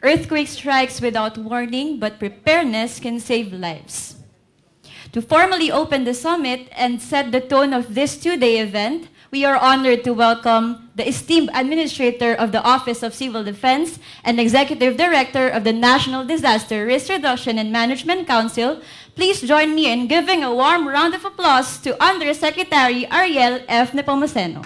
Earthquake strikes without warning, but preparedness can save lives. To formally open the summit and set the tone of this two-day event, we are honored to welcome the esteemed Administrator of the Office of Civil Defense and Executive Director of the National Disaster Risk Reduction and Management Council. Please join me in giving a warm round of applause to Undersecretary Ariel F. Nepomuceno.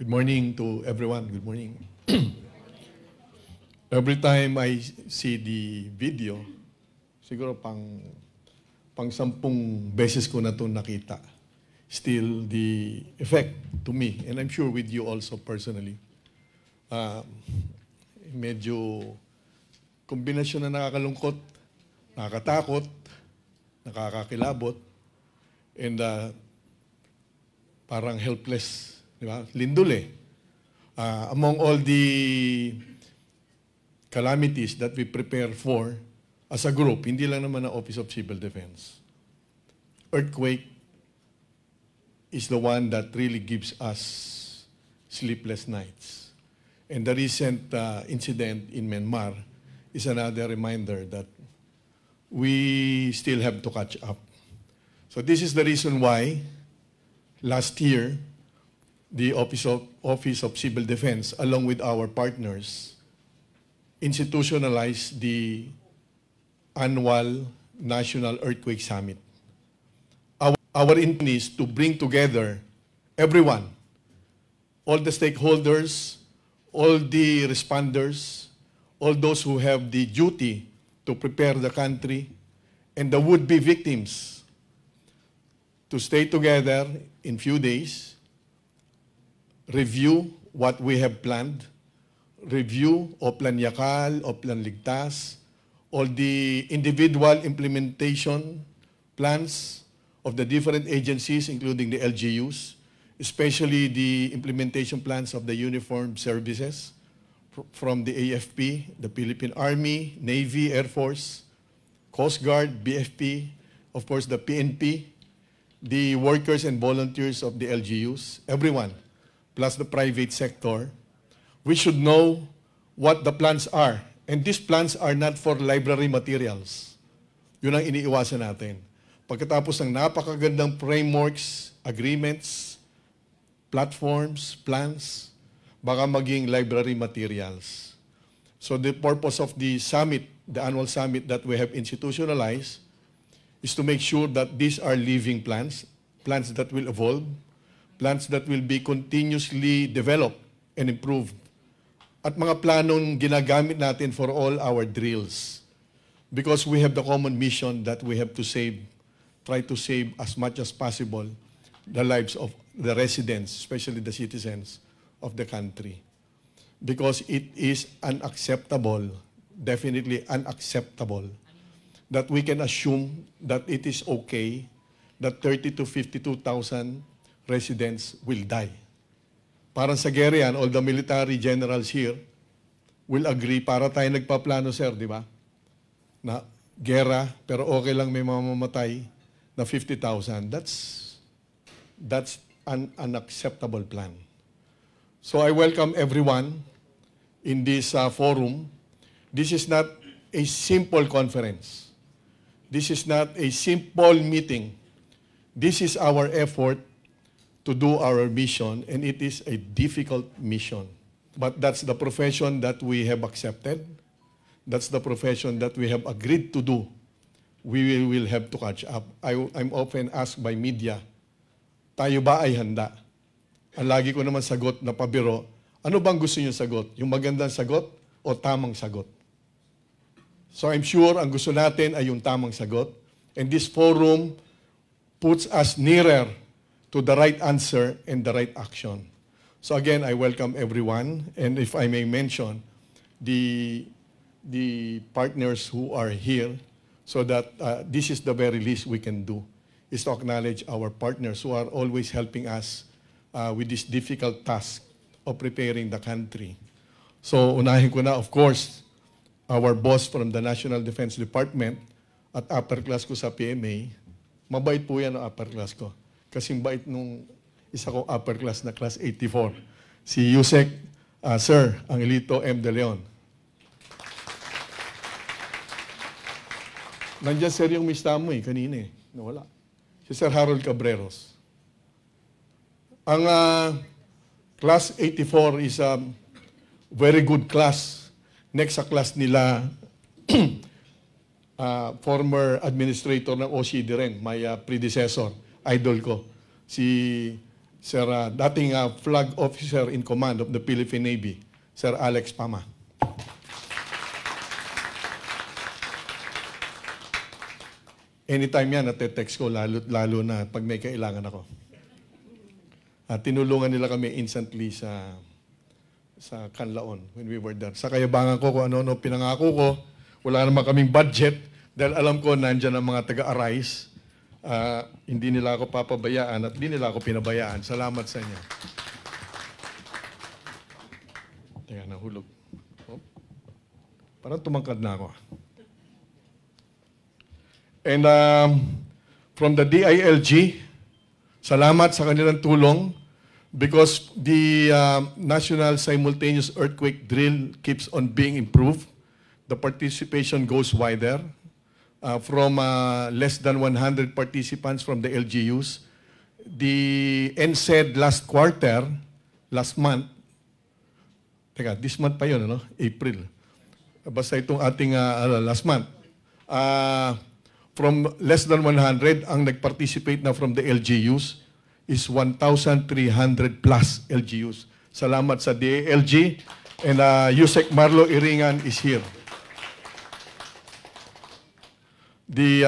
Good morning to everyone. Good morning. Every time I see the video, siguro pang 10 beses ko na ito nakita. Still the effect to me, and I'm sure with you also personally, medyo kombinasyon na nakakalungkot, nakakatakot, nakakakilabot, and parang helpless. Diba? Lindol eh. Among all the calamities that we prepare for as a group, hindi lang naman ang Office of Civil Defense. Earthquake is the one that really gives us sleepless nights. And the recent incident in Myanmar is another reminder that we still have to catch up. So this is the reason why last year, the Office of Civil Defense, along with our partners, institutionalized the annual National Earthquake Summit. Our intent is to bring together everyone, all the stakeholders, all the responders, all those who have the duty to prepare the country, and the would-be victims to stay together in few days, review what we have planned, review o Plan Yakal, o Plan Ligtas, all the individual implementation plans of the different agencies, including the LGUs, especially the implementation plans of the uniformed services from the AFP, the Philippine Army, Navy, Air Force, Coast Guard, BFP, of course the PNP, the workers and volunteers of the LGUs, everyone, plus the private sector. We should know what the plans are. And these plans are not for library materials. Yun ang iniiwasan natin. Pagkatapos ng napakagandang frameworks, agreements, platforms, plans, baka maging library materials. So the purpose of the summit, the annual summit that we have institutionalized, is to make sure that these are living plans, plans that will evolve, plans that will be continuously developed and improved. At mga planong ginagamit natin for all our drills. Because we have the common mission that we have to save, try to save as much as possible the lives of the residents, especially the citizens of the country. Because it is unacceptable, definitely unacceptable, that we can assume that it is okay that 30 to 52,000 residents will die. Parang sa gera yan, all the military generals here will agree, para tayo nagpaplano, sir, di ba? Na gera, pero okay lang may mamamatay na 50,000. That's an unacceptable plan. So I welcome everyone in this forum. This is not a simple conference. This is not a simple meeting. This is our effort to do our mission, and it is a difficult mission. But that's the profession that we have accepted. That's the profession that we have agreed to do. We will have to catch up. I'm often asked by media, tayo ba ay handa? Ang lagi ko naman sagot na pabiro, ano bang gusto niyo sagot? Yung magandang sagot o tamang sagot? So I'm sure ang gusto natin ay yung tamang sagot. And this forum puts us nearer to the right answer and the right action. So again, I welcome everyone. And if I may mention, the partners who are here, so that this is the very least we can do, is to acknowledge our partners who are always helping us with this difficult task of preparing the country. So unahin ko na, of course, our boss from the National Defense Department at upper class ko sa PMA, mabait po yan ang upper class ko. Kasing bait nung isa kong upper class na class 84. Si Yusek, Sir Angelito M. De Leon. Nandiyan sir yung mista mo kanina nawala. Si Sir Harold Cabreros. Ang class 84 is a very good class. Next sa class nila, former administrator ng OCD rin, my predecessor, idol ko, si Sir, dating flag officer in command of the Philippine Navy, Sir Alex Pama. Anytime yan, nate-text ko, lalo na pag may kailangan ako. Tinulungan nila kami instantly sa Canlaon when we were there. Sa kayabangan ko kung ano-ano pinangako ko, wala naman kaming budget dahil alam ko nandyan ang mga taga-Arise. Hindi nila ako papabayaan at hindi nila ako pinabayaan. Salamat sa inyo. Teka, nahulog. Oh. Parang tumangkad na ako. And from the DILG, salamat sa kanilang tulong because the National Simultaneous Earthquake Drill keeps on being improved. The participation goes wider from less than 100 participants from the LGUs. The NSED last month, this month pa yun, April. Basta itong ating last month. From less than 100, ang nag-participate na from the LGUs is 1,300 plus LGUs. Salamat sa DILG. And Yusek Marlo Iringan is here. The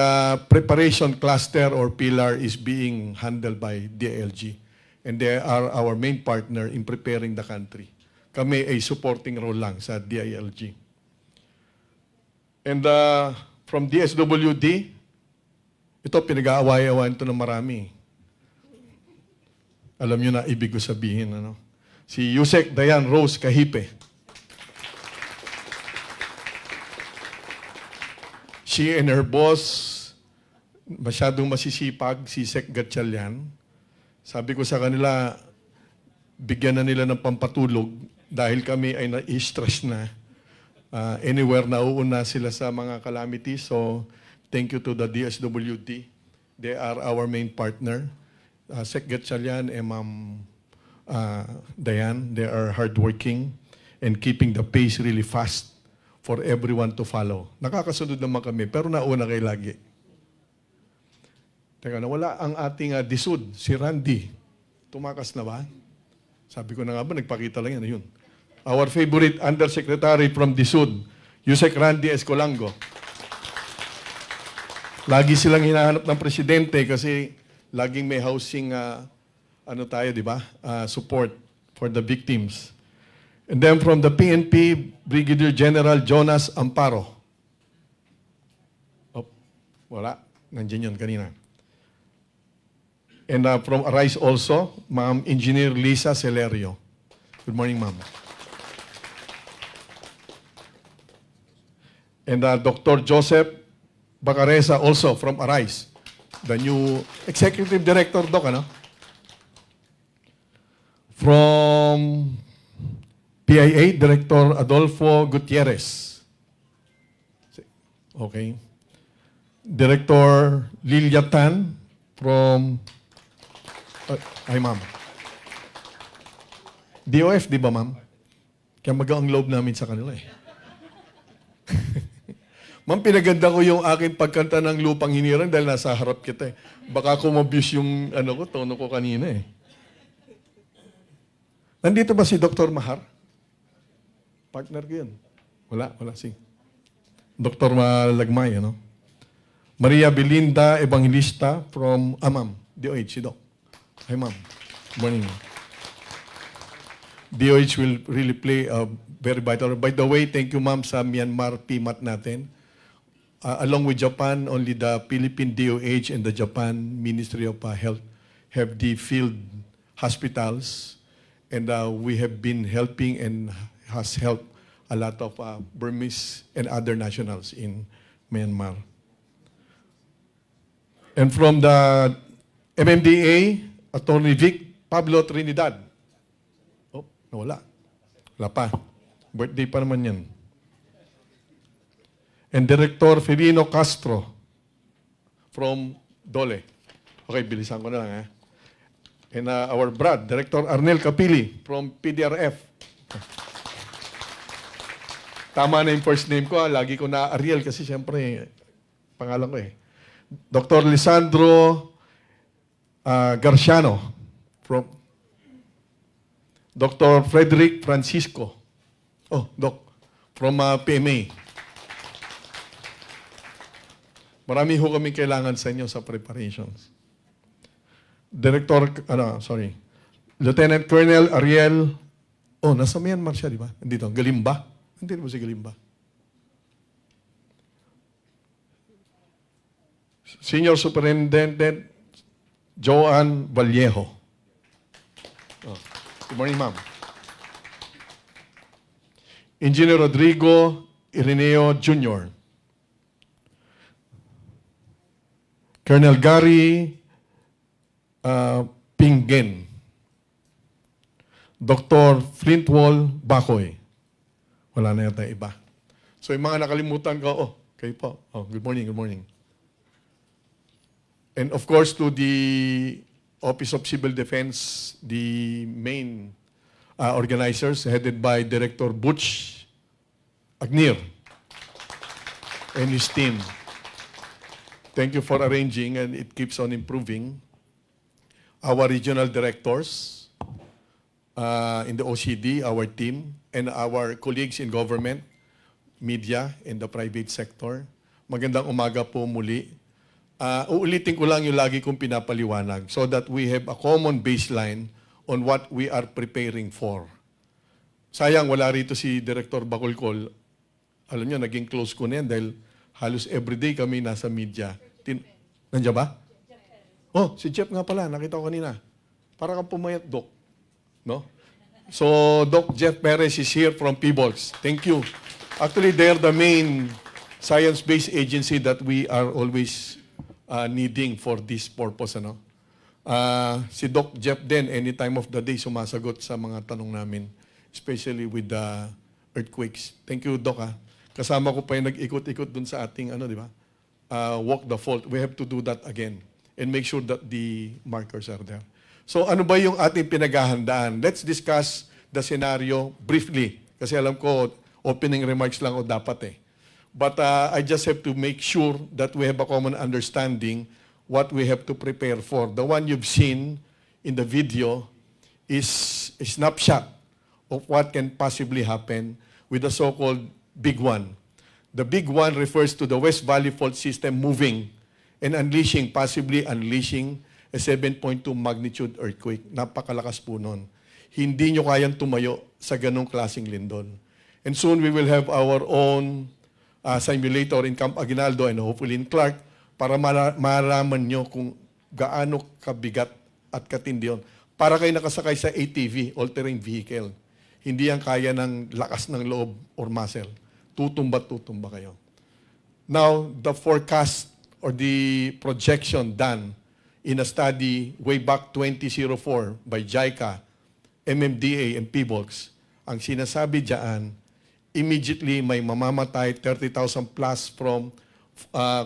preparation cluster or pillar is being handled by DILG. And they are our main partner in preparing the country. Kami ay supporting role lang sa DILG. And from DSWD, ito, pinag-aaway-awayan ito ng marami. Alam nyo na ibig ko sabihin. Si Yusek Dayan Rose Kahipe. She and her boss, masyadong masisipag, si Sec Gatchalian. Sabi ko sa kanila, bigyan na nila ng pampatulog dahil kami ay na-stress na. Anywhere na uuna sila sa mga calamities. So, thank you to the DSWD. They are our main partner. Sec Gatchalian and Ma'am Dayan, they are hardworking and keeping the pace really fast for everyone to follow. Nakakasunod naman kami, pero nauna kayo lagi. Teka, nawala ang ating DSUD, si Randy. Tumakas na ba? Sabi ko na nga ba, nagpakita lang yan. Yun. Our favorite undersecretary from DSUD, Yusek Randy Escolango. Lagi silang hinahanap ng presidente kasi laging may housing, tayo, di ba? Support for the victims. And then from the PNP, Brigadier General Jonas Amparo. Oh, wala. Nandiyan yun kanina. And from Arise also, Ma'am Engineer Lisa Celerio. Good morning, Ma'am. And Dr. Joseph Bacaresa also from Arise, the new Executive Director, Doc, From PIA, Director Adolfo Gutierrez. Okay. Director Lilia Tan from... ay, ma'am. DOF, di ba, ma'am? Kaya magaang loob namin sa kanila eh. Ma'am, pinaganda ko yung aking pagkanta ng Lupang Hinirang dahil nasa harap kita eh. Baka kumabuse yung tono ko kanina eh. Nandito ba si Dr. Mahar? Partner ko yun. Wala. Si Dr. Malagmay, Maria Belinda Evangelista from, ma'am, DOH, si Doc. Hi, ma'am. Good morning. DOH will really play a very vital. By the way, thank you, ma'am, sa Myanmar PMAT natin. Along with Japan, only the Philippine DOH and the Japan Ministry of Health have the field hospitals. And we have been helping and has helped a lot of Burmese and other nationals in Myanmar. And from the MMDA, Attorney Vic Pablo Trinidad. Oh, nawala. Wala pa. Birthday pa naman yan. And Director Firino Castro from Dole. Okay, bilisan ko na lang. And our Brad, Director Arnel Capili from PDRF. Tama na yung first name ko. Lagi ko na Ariel kasi siyempre pangalan ko eh. Dr. Lisandro Garciano from Dr. Frederick Francisco. Oh, Doc, from PMA. Marami ho kami kailangan sa inyo sa preparations. Lieutenant Colonel Ariel, nasa Myanmar siya, di ba? Dito, Galimba. Hindi mo si Galimba. Senior Superintendent Joanne Vallejo. Good morning, ma'am. Engineer Rodrigo Ireneo Jr. Colonel Gary Pingen. Dr. Flintwall Bacoy. Wala na yata iba. So yung mga nakalimutan ko, kayo po. Good morning, good morning. And of course, to the Office of Civil Defense, the main organizers headed by Director Butch Agnir and his team. Thank you for arranging, and it keeps on improving. Our regional directors in the OCD, our team, and our colleagues in government, media, and the private sector. Magandang umaga po muli. Uulitin ko lang yung lagi kong pinapaliwanag so that we have a common baseline on what we are preparing for. Sayang, wala rito si Director Bacolcol. Alam niyo, naging close ko na yan dahil halos everyday kami nasa media. Nandiyan ba? Si Jeff nga pala, nakita ko kanina. Para kang pumayat, Doc. No? So, Doc Jeff Perez is here from PBOLS. Thank you. Actually, they're the main science-based agency that we are always needing for this purpose. Si Doc Jeff din, any time of the day, sumasagot sa mga tanong namin, especially with the earthquakes. Thank you, Doc. Kasama ko pa yung nag-ikot-ikot dun sa ating, di ba? Walk the fault. We have to do that again and make sure that the markers are there. So ano ba yung ating pinaghahandaan? Let's discuss the scenario briefly. Kasi alam ko, opening remarks lang o dapat eh. But I just have to make sure that we have a common understanding what we have to prepare for. The one you've seen in the video is a snapshot of what can possibly happen with the so-called big one. The big one refers to the West Valley Fault System moving and possibly unleashing a 7.2 magnitude earthquake. Napakalakas po nun. Hindi nyo kayang tumayo sa ganong klaseng lindol. And soon we will have our own simulator in Camp Aguinaldo and hopefully in Clark para malaman nyo kung gaano kabigat at katindi yun. Para kayo nakasakay sa ATV, all-terrain vehicle. Hindi yan kaya ng lakas ng loob or muscle. Tutumba kayo. Now, the forecast or the projection done in a study way back 2004 by JICA, MMDA, and PBOLS, ang sinasabi dyan, immediately may mamamatay 30,000 plus from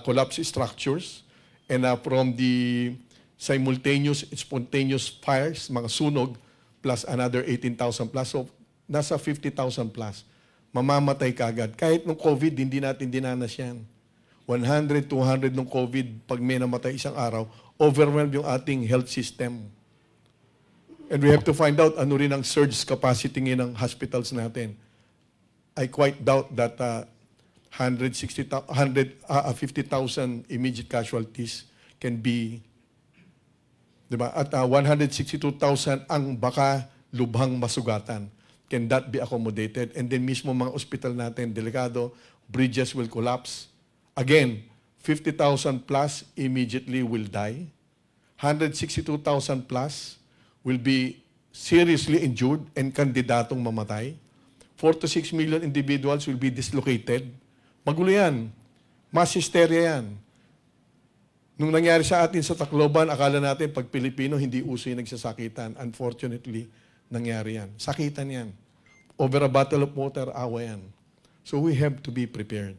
collapsed structures and from the simultaneous, spontaneous fires, mga sunog, plus another 18,000 plus. So, nasa 50,000 plus. Mamamatay kagad. Kahit nung COVID, hindi natin dinanas yan. 100, 200 nung COVID, pag may namatay isang araw, overwhelmed yung ating health system. And we have to find out ano rin ang surge capacity ng hospitals natin. I quite doubt that 50,000 immediate casualties can be, diba? At 162,000 ang baka lubhang masugatan. Can that be accommodated? And then mismo mga ospital natin, delikado, bridges will collapse. Again, 50,000 plus immediately will die. 162,000 plus will be seriously injured and kandidatong mamatay. 4 to 6 million individuals will be dislocated. Magulo yan. Mass hysteria yan. Nung nangyari sa atin sa Tacloban, akala natin pag Pilipino, hindi uso yung nagsasakitan. Unfortunately, nangyari yan. Sakitan yan. Over a bottle of water, awa yan. So we have to be prepared.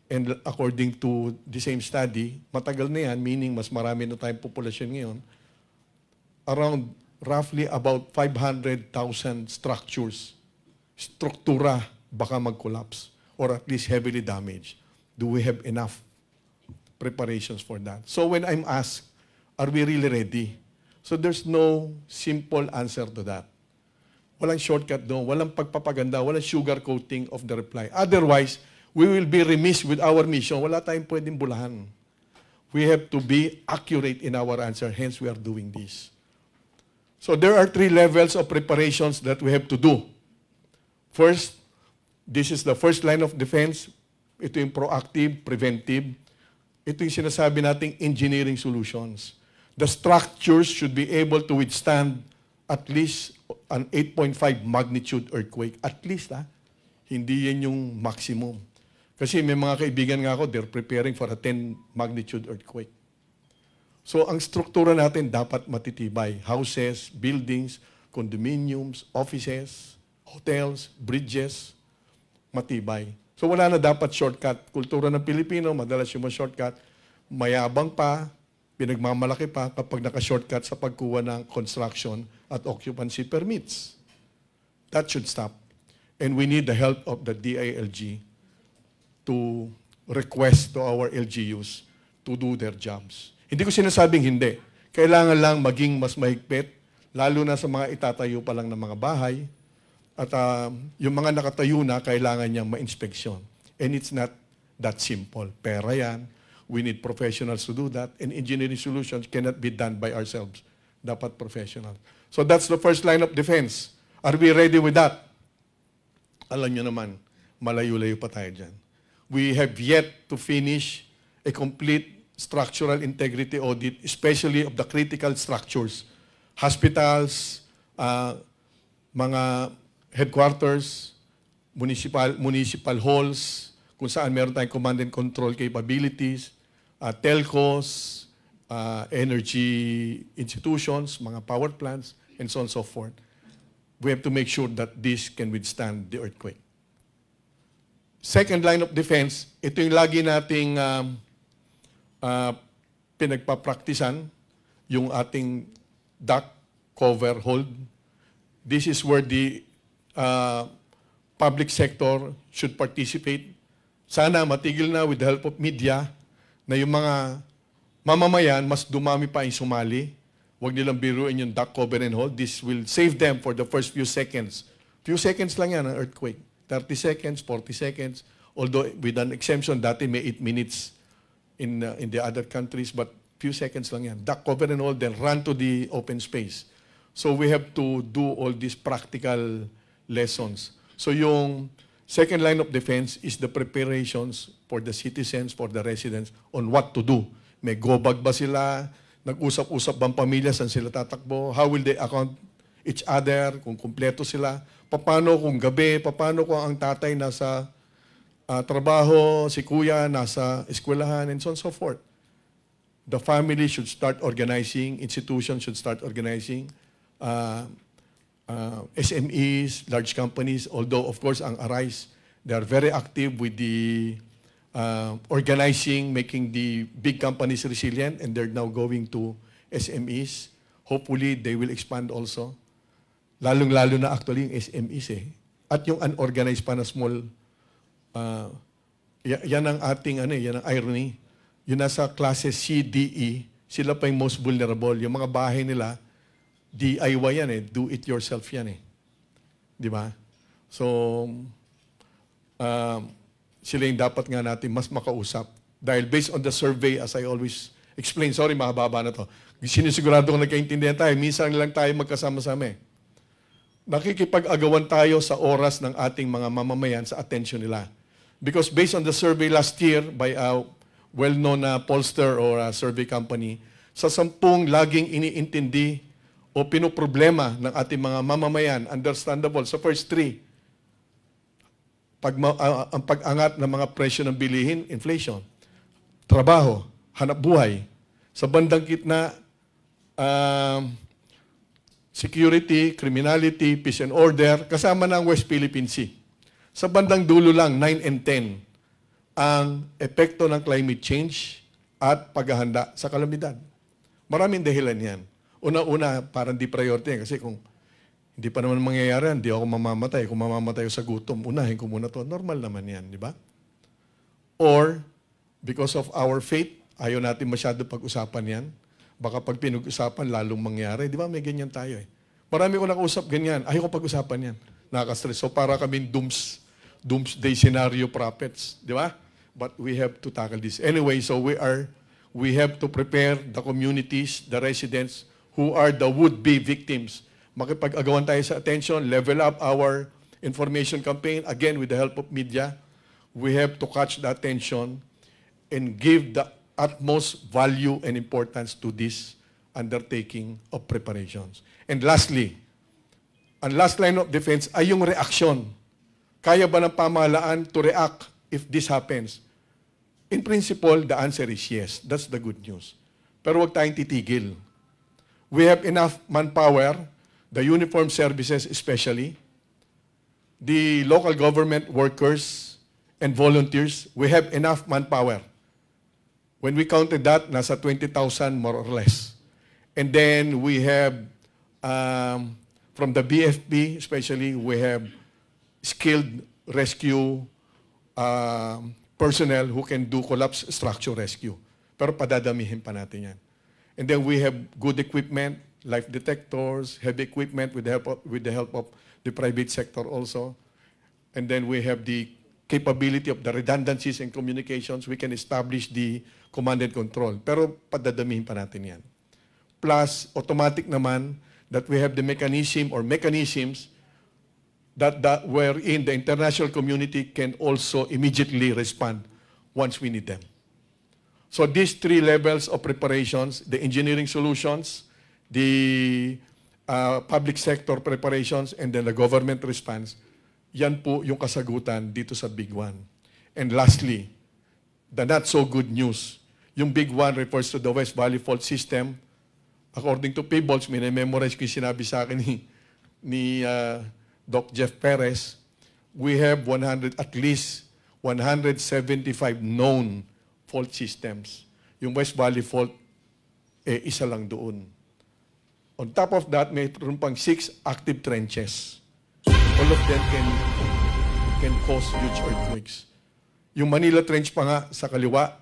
And according to the same study, matagal na yan, meaning mas marami na tayong populasyon ngayon, around roughly about 500,000 structures, struktura baka mag-collapse or at least heavily damaged. Do we have enough preparations for that? So when I'm asked, are we really ready? So there's no simple answer to that. Walang shortcut doon, walang pagpapaganda, walang sugar coating of the reply. Otherwise, we will be remiss with our mission. Wala tayong pwedeng bulahan. We have to be accurate in our answer, hence we are doing this. So there are 3 levels of preparations that we have to do. First, this is the first line of defense. Ito yung proactive, preventive. Ito yung sinasabi nating engineering solutions. The structures should be able to withstand at least an 8.5 magnitude earthquake. At least, hindi yan yung maximum. Kasi may mga kaibigan nga ako, they're preparing for a 10 magnitude earthquake. So ang struktura natin dapat matitibay. Houses, buildings, condominiums, offices, hotels, bridges, matibay. So wala na dapat shortcut. Kultura ng Pilipino, madalas yung shortcut. Mayabang pa, pinagmamalaki pa kapag naka-shortcut sa pagkuha ng construction at occupancy permits. That should stop. And we need the help of the DILG to request to our LGUs to do their jobs. Hindi ko sinasabing hindi. Kailangan lang maging mas mahigpit, lalo na sa mga itatayo pa lang ng mga bahay. At yung mga nakatayo na, kailangan niyang ma-inspeksyon. And it's not that simple. Pera yan. We need professionals to do that. And engineering solutions cannot be done by ourselves. Dapat professional. So that's the first line of defense. Are we ready with that? Alam niyo naman, malayo-layo pa tayo dyan. We have yet to finish a complete structural integrity audit, especially of the critical structures. Hospitals, mga headquarters, municipal halls, kung saan meron tayong command and control capabilities, telcos, energy institutions, mga power plants, and so on and so forth. We have to make sure that this can withstand the earthquake. Second line of defense, ito yung lagi nating pinagpapraktisan, yung ating duct cover hold. This is where the public sector should participate. Sana matigil na with the help of media na yung mga mamamayan mas dumami pa yung sumali. Huwag nilang biruin yung duct cover and hold. This will save them for the first few seconds. Few seconds lang yan ang earthquake. 30 seconds, 40 seconds. Although with an exemption, dati may 8 minutes in the other countries, but few seconds lang yan. Duct cover and hold, then run to the open space. So we have to do all these practical lessons. So yung second line of defense is the preparations for the citizens, for the residents, on what to do. May go bag ba sila? Nag-usap-usap bang pamilya? Saan sila tatakbo? How will they account each other? Kung kumpleto sila? Paano kung gabi? Paano kung ang tatay nasa trabaho, si kuya nasa eskwelahan, and so on and so forth. The family should start organizing, institutions should start organizing, SMEs, large companies, although of course ang ARISE, they are very active with the organizing, making the big companies resilient, and they're now going to SMEs. Hopefully, they will expand also. Lalong-lalo na actually yung SMEs eh. At yung unorganized pa na small, yan ang ating, yan ang irony. Yung nasa klase C, D, E, sila pa yung most vulnerable. Yung mga bahay nila, DIY yan eh, do it yourself yan eh. Di ba? So, sila yung dapat nga natin mas makausap. Dahil based on the survey, as I always explain, sorry, mahaba na to. Sinisigurado kong nagkaintindihan tayo, minsan lang tayo magkasama-sama eh. Nakikipag-agawan tayo sa oras ng ating mga mamamayan sa attention nila. Because based on the survey last year by a well-known pollster or a survey company, sa 10 laging iniintindi o pinoproblema ng ating mga mamamayan, understandable, sa first 3, ang pag-angat ng mga presyo ng bilihin, inflation. Trabaho, hanap buhay. Sa bandang gitna, security, criminality, peace and order, kasama na ang West Philippine Sea. Sa bandang dulo lang, 9 and 10, ang epekto ng climate change at paghahanda sa kalamidad. Maraming dahilan yan. Una-una, parang di priority yan. Kasi kung hindi pa naman mangyayari, hindi ako mamamatay. Kung mamamatay ako sa gutom, unahin ko muna to. Normal naman yan, di ba? Or, because of our faith, ayaw natin masyado pag-usapan yan. Baka pag pinag-usapan, lalong mangyari. Di ba? May ganyan tayo eh. Marami ko nakausap ganyan. Ayaw ko pag-usapan yan. Nakaka-stress. So para kaming doomsday scenario prophets. Di ba? But we have to tackle this. Anyway, so we have to prepare the communities, the residents who are the would-be victims. Makipag-agawan tayo sa attention, level up our information campaign. Again, with the help of media, we have to catch the attention and give the utmost value and importance to this undertaking of preparations. And lastly, ang last line of defense ay yung reaksyon. Kaya ba ng pamahalaan to react if this happens? In principle, the answer is yes. That's the good news. Pero huwag tayong titigil. We have enough manpower, the uniformed services especially, the local government workers and volunteers, we have enough manpower. When we counted that, nasa 20,000 more or less. And then we have, from the BFP especially, we have skilled rescue personnel who can do collapse structure rescue. Pero padadamihin pa natin yan. And then we have good equipment, life detectors, heavy equipment with the help of the private sector also. And then we have the capability of the redundancies and communications. We can establish the command and control. Pero padadamihin pa natin yan. Plus, automatic naman that we have the mechanism or mechanisms that wherein the international community can also immediately respond once we need them. So these three levels of preparations, the engineering solutions, the public sector preparations, and then the government response, yan po yung kasagutan dito sa Big One. And lastly, the not so good news. Yung Big One refers to the West Valley Fault System. According to Peebles, minimemorize ko yung sinabi sa akin ni Doc Jeff Perez, we have at least 175 known fault systems. Yung West Valley Fault, isa lang doon. On top of that, mayroon pang 6 active trenches. All of them can cause huge earthquakes. Yung Manila Trench pa nga sa kaliwa,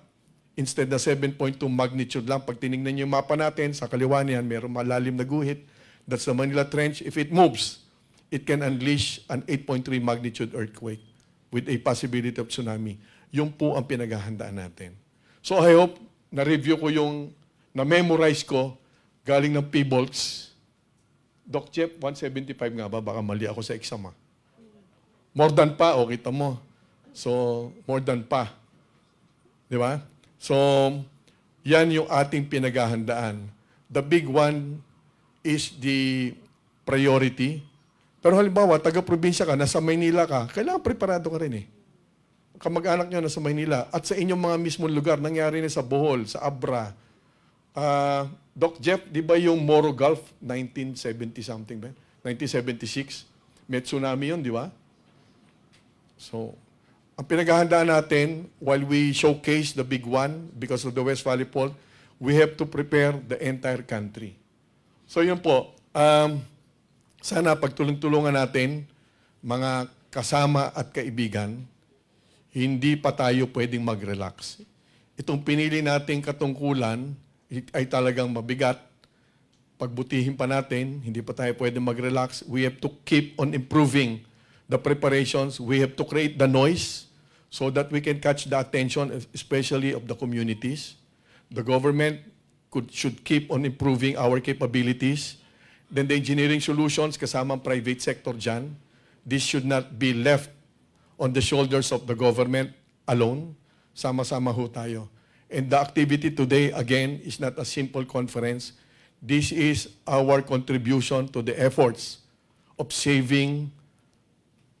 instead na 7.2 magnitude lang, pag tinignan niyo yung mapa natin, sa kaliwa niyan, mayroong malalim na guhit. That's the Manila Trench. If it moves, it can unleash an 8.3 magnitude earthquake with a possibility of tsunami. Yung po ang pinaghahandaan natin. So I hope na-review ko yung, na-memorize ko, galing ng Peebles. Doc Jeff, 175 nga ba? Baka mali ako sa exam. More than pa, o kita mo. So, more than pa. Di ba? So, yan yung ating pinaghahandaan. The big one is the priority. Pero halimbawa, taga-probinsya ka, nasa Maynila ka, kailangan preparado ka rin eh. Kamag-anak nyo nasa Maynila. At sa inyong mga mismong lugar, nangyari na sa Bohol, sa Abra. Doc Jeff, di ba yung Moro Gulf, 1970-something ba? 1976? May tsunami yun, di ba? So, ang pinaghahandaan natin, while we showcase the big one because of the West Valley Fault, we have to prepare the entire country. So yun po, sana pagtulong-tulungan natin, mga kasama at kaibigan, hindi pa tayo pwedeng mag-relax. Itong pinili nating katungkulan ay talagang mabigat. Pagbutihin pa natin, hindi pa tayo pwedeng mag-relax. We have to keep on improving the preparations. We have to create the noise so that we can catch the attention, especially of the communities. The government should keep on improving our capabilities. Then the engineering solutions, kasama ang private sector dyan, this should not be left on the shoulders of the government alone. Sama-sama ho tayo. And the activity today, again, is not a simple conference. This is our contribution to the efforts of saving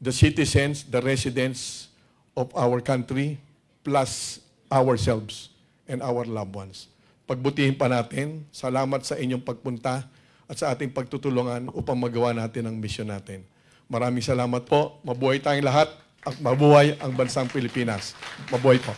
the citizens, the residents of our country, plus ourselves and our loved ones. Pagbutihin pa natin. Salamat sa inyong pagpunta at sa ating pagtutulungan upang magawa natin ang misyon natin. Maraming salamat po. Mabuhay tayong lahat at mabuhay ang bansang Pilipinas. Mabuhay po.